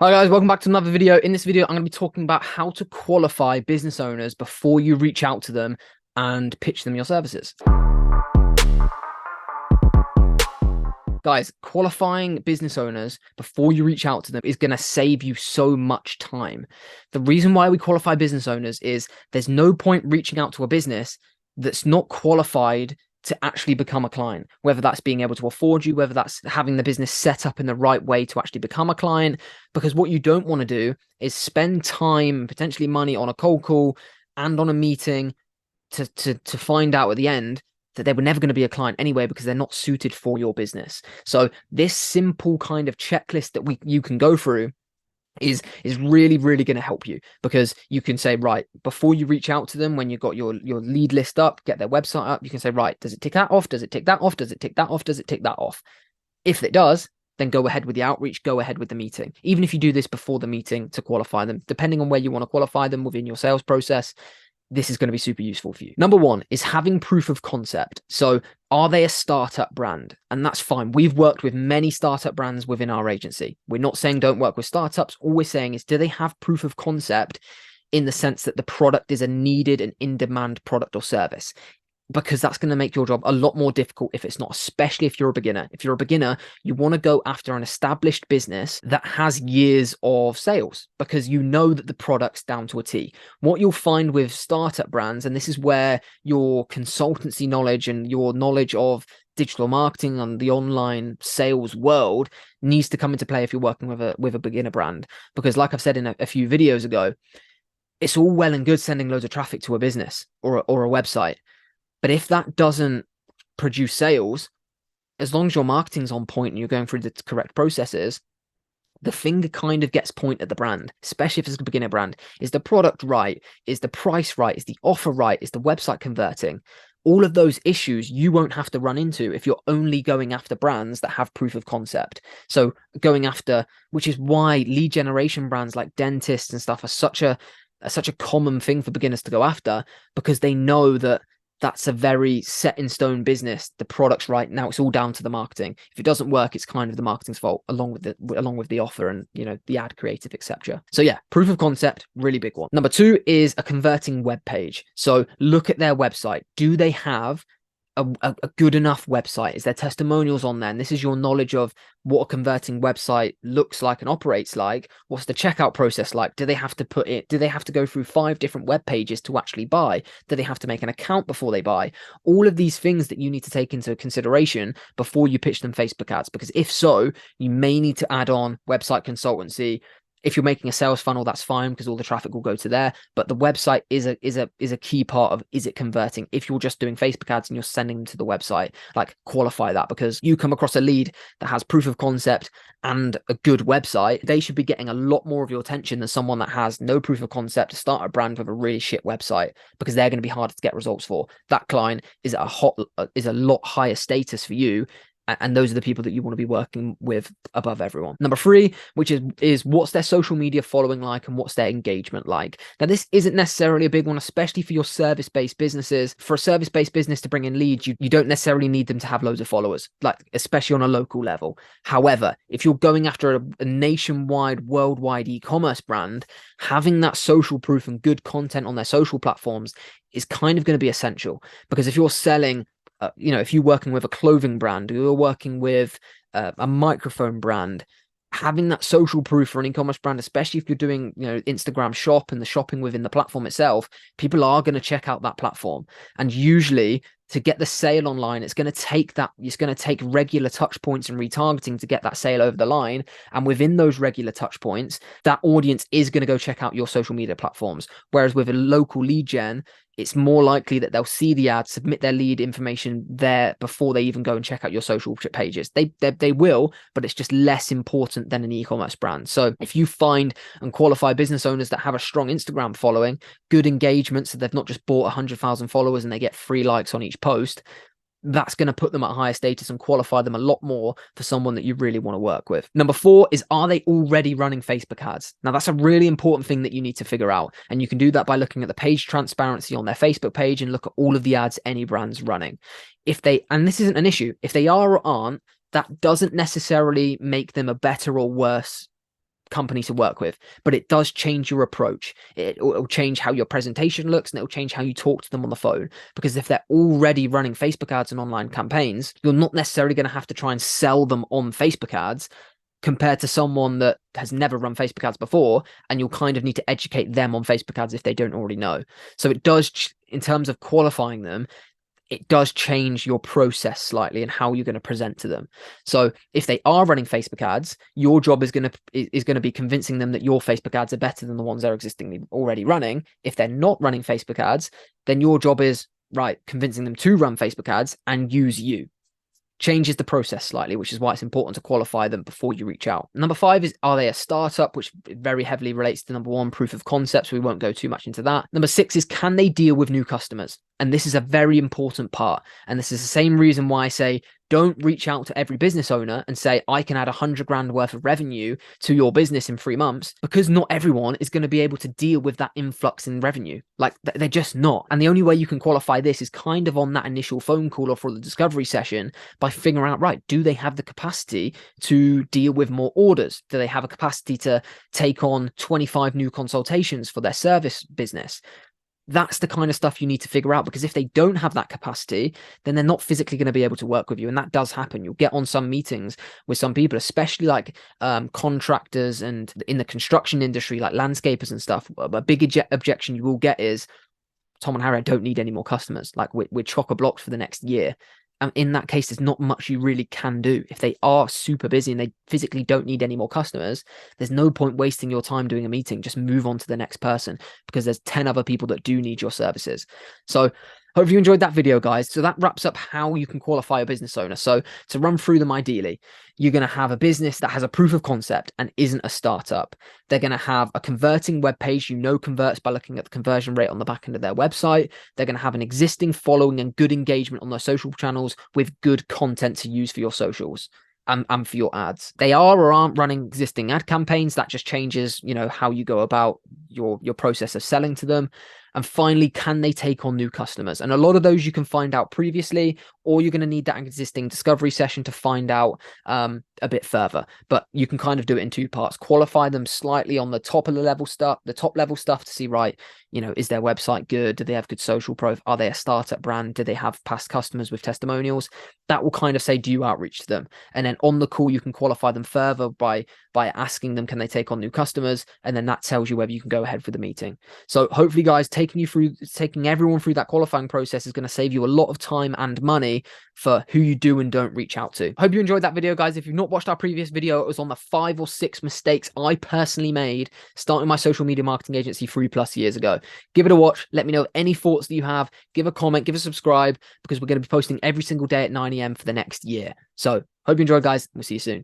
Hi guys, welcome back to another video. In this video, I'm going to be talking about how to qualify business owners before you reach out to them and pitch them your services. Guys, qualifying business owners before you reach out to them is going to save you so much time. The reason why we qualify business owners is there's no point reaching out to a business that's not qualified to actually become a client, whether that's being able to afford you, whether that's having the business set up in the right way to actually become a client. Because what you don't want to do is spend time, potentially money, on a cold call and on a meeting to find out at the end that they were never going to be a client anyway because they're not suited for your business. So this simple kind of checklist that you can go through is really going to help you, because you can say, right, before you reach out to them, when you've got your lead list up, get their website up, you can say, right, does it tick that off? Does it tick that off? Does it tick that off? Does it tick that off? If it does, then go ahead with the outreach, go ahead with the meeting. Even if you do this before the meeting to qualify them, depending on where you want to qualify them within your sales process, this is going to be super useful for you. Number one is having proof of concept. So are they a startup brand? And that's fine. We've worked with many startup brands within our agency. We're not saying don't work with startups. All we're saying is, do they have proof of concept in the sense that the product is a needed and in-demand product or service? Because that's going to make your job a lot more difficult if it's not, especially if you're a beginner. If you're a beginner, you want to go after an established business that has years of sales, because you know that the product's down to a T. What you'll find with startup brands, and this is where your consultancy knowledge and your knowledge of digital marketing and the online sales world needs to come into play if you're working with a beginner brand. Because like I've said in a few videos ago, it's all well and good sending loads of traffic to a business or a website. But if that doesn't produce sales, as long as your marketing's on point and you're going through the correct processes, the finger kind of gets point at the brand, especially if it's a beginner brand. Is the product right? Is the price right? Is the offer right? Is the website converting? All of those issues you won't have to run into if you're only going after brands that have proof of concept. So going after, which is why lead generation brands like dentists and stuff are such a common thing for beginners to go after, because they know that that's a very set in stone business. The product's right now. It's all down to the marketing. If it doesn't work, it's kind of the marketing's fault, along with the offer and, you know, the ad creative, etc. So yeah, proof of concept, really big one. Number two is a converting web page. So look at their website. Do they have a good enough website? Is there testimonials on there? And this is your knowledge of what a converting website looks like and operates like. What's the checkout process like? Do they have to go through 5 different web pages to actually buy? Do they have to make an account before they buy? All of these things that you need to take into consideration before you pitch them Facebook ads, because if so, you may need to add on website consultancy. If you're making a sales funnel, that's fine, because all the traffic will go to there. But the website is a key part of, is it converting? If you're just doing Facebook ads and you're sending them to the website, like, qualify that, because you come across a lead that has proof of concept and a good website, they should be getting a lot more of your attention than someone that has no proof of concept to start a brand with a really shit website, because they're going to be harder to get results for. That client is a lot higher status for you. And those are the people that you want to be working with above everyone. Number 3, which is what's their social media following like, and what's their engagement like? Now, this isn't necessarily a big one, especially for your service-based businesses. For a service-based business to bring in leads, you don't necessarily need them to have loads of followers, like, especially on a local level. However, if you're going after a nationwide, worldwide e-commerce brand, having that social proof and good content on their social platforms is kind of going to be essential. Because if you're selling, if you're working with a clothing brand, or you're working with a microphone brand, having that social proof for an e-commerce brand, especially if you're doing, Instagram shop and the shopping within the platform itself, people are going to check out that platform. And usually, to get the sale online, it's going to take regular touch points and retargeting to get that sale over the line. And within those regular touch points, that audience is going to go check out your social media platforms. Whereas with a local lead gen, it's more likely that they'll see the ad, submit their lead information there before they even go and check out your social pages. They will, but it's just less important than an e-commerce brand. So if you find and qualify business owners that have a strong Instagram following, good engagement, so they've not just bought 100,000 followers and they get 3 likes on each post, that's going to put them at higher status and qualify them a lot more for someone that you really want to work with. Number 4 is, are they already running Facebook ads? Now, that's a really important thing that you need to figure out. And you can do that by looking at the page transparency on their Facebook page and look at all of the ads any brand's running. And this isn't an issue, if they are or aren't, that doesn't necessarily make them a better or worse company to work with, but it does change your approach. It'll change how your presentation looks, and it'll change how you talk to them on the phone. Because if they're already running Facebook ads and online campaigns, you're not necessarily going to have to try and sell them on Facebook ads compared to someone that has never run Facebook ads before, and you'll kind of need to educate them on Facebook ads if they don't already know. So it does, in terms of qualifying them, it does change your process slightly and how you're going to present to them. So if they are running Facebook ads, your job is going to be convincing them that your Facebook ads are better than the ones they're existingly already running. If they're not running Facebook ads, then your job is, right, convincing them to run Facebook ads and use you. Changes the process slightly, which is why it's important to qualify them before you reach out. Number 5 is, are they a startup, which very heavily relates to number 1, proof of concept, so we won't go too much into that. Number 6 is, can they deal with new customers? And this is a very important part. And this is the same reason why I say, don't reach out to every business owner and say, I can add 100 grand worth of revenue to your business in 3 months, because not everyone is going to be able to deal with that influx in revenue. Like, they're just not. And the only way you can qualify this is kind of on that initial phone call or for the discovery session, by figuring out, right, do they have the capacity to deal with more orders? Do they have a capacity to take on 25 new consultations for their service business? That's the kind of stuff you need to figure out, because if they don't have that capacity, then they're not physically going to be able to work with you. And that does happen. You'll get on some meetings with some people, especially like contractors and in the construction industry, like landscapers and stuff. A big objection you will get is, Tom and Harry, I don't need any more customers. Like, we're chock-a-blocked for the next year. And in that case, there's not much you really can do. If they are super busy and they physically don't need any more customers, there's no point wasting your time doing a meeting. Just move on to the next person, because there's 10 other people that do need your services. So hope you enjoyed that video, guys. So that wraps up how you can qualify a business owner. So to run through them, ideally, you're going to have a business that has a proof of concept and isn't a startup. They're going to have a converting web page, converts by looking at the conversion rate on the back end of their website. They're going to have an existing following and good engagement on their social channels with good content to use for your socials and for your ads. They are or aren't running existing ad campaigns. That just changes, how you go about your process of selling to them. And finally, can they take on new customers? And a lot of those you can find out previously, or you're going to need that existing discovery session to find out a bit further. But you can kind of do it in 2 parts. Qualify them slightly on the top level stuff to see, right, is their website good? Do they have good social proof? Are they a startup brand? Do they have past customers with testimonials? That will kind of say, do you outreach to them? And then on the call, you can qualify them further by asking them, can they take on new customers? And then that tells you whether you can go ahead with the meeting. So hopefully, guys, taking everyone through that qualifying process is going to save you a lot of time and money for who you do and don't reach out to. Hope you enjoyed that video, guys. If you've not watched our previous video, it was on the 5 or 6 mistakes I personally made starting my social media marketing agency 3+ years ago. Give it a watch. Let me know any thoughts that you have. Give a comment, give a subscribe, because we're going to be posting every single day at 9 AM for the next year. So hope you enjoyed, guys. We'll see you soon.